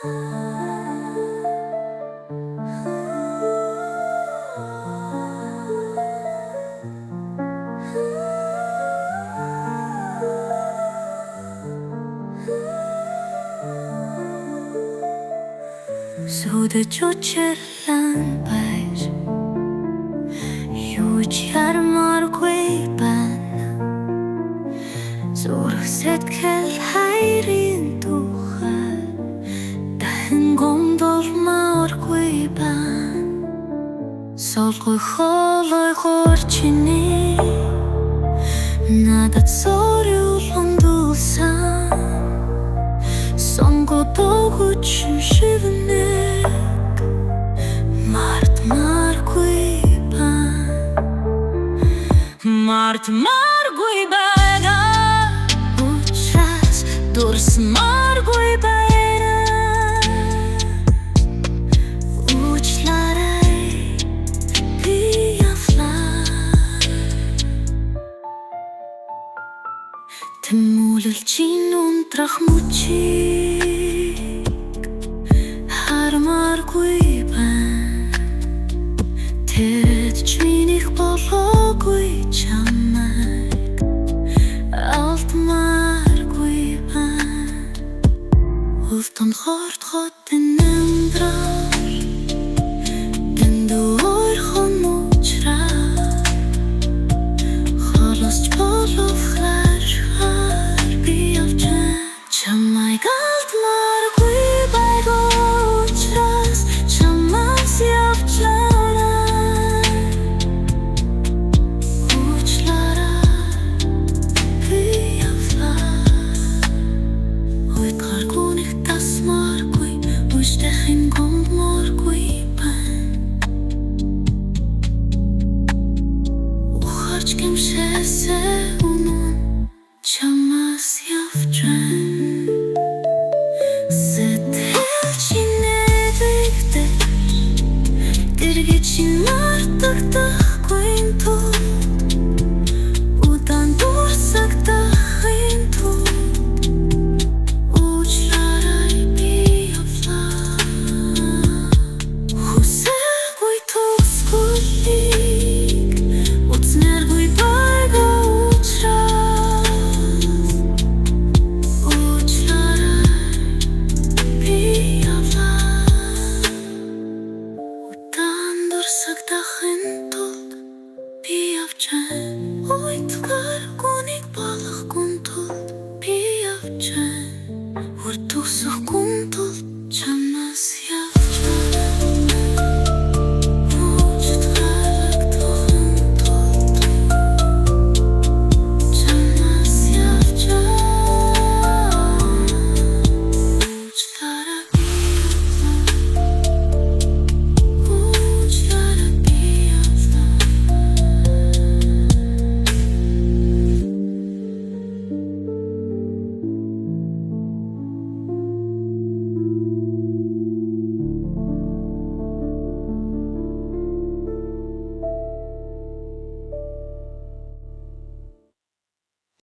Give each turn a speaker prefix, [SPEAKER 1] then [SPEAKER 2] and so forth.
[SPEAKER 1] Сюди чучелан байж юуч ярмаргүй байна. Зүрх сэтгэл хайрын тухай дахин гомдолмооргүй байна. Солгүй холой хорчины надад зориулсан дулсан сонгодогч шивнэг мартмаргүй байна. Мартмаргүй байна. Учраас дурсмаргүй байна. Уучлаарай би явлаа. Тэмүүлэлчийн унтрах мөчийг хармаргүй байна. Тэд ч минийх болоогүй чамайг алдмааргүй байна. Ултан хорт хотын амьдрал дэндүү ойрхон учраас холосч болохлаар би явж байна. Чамайг алдмааргүй байгаа учраас чамаас явж байна. Уучлаарай би явлаа. Уйтгаргүй нэг тасмааргүй үжтэхин гомдмооргүй байна. Ухарч гэмшээсээ үнэн чамаас явж байна. Дэргэчин мартагдахгүй тул удаан дурсагдахгүй тул уучлаарай би явлаа. Хүсээгүй төгсгөлийг үзнэргүй байгаа учраас уучлаарай би явлаа. Сагдахын тулд би явж байна. Уйтгаргүй нэг болохгүй тулд би явж байна. Үр тусахгүй тулд чамаас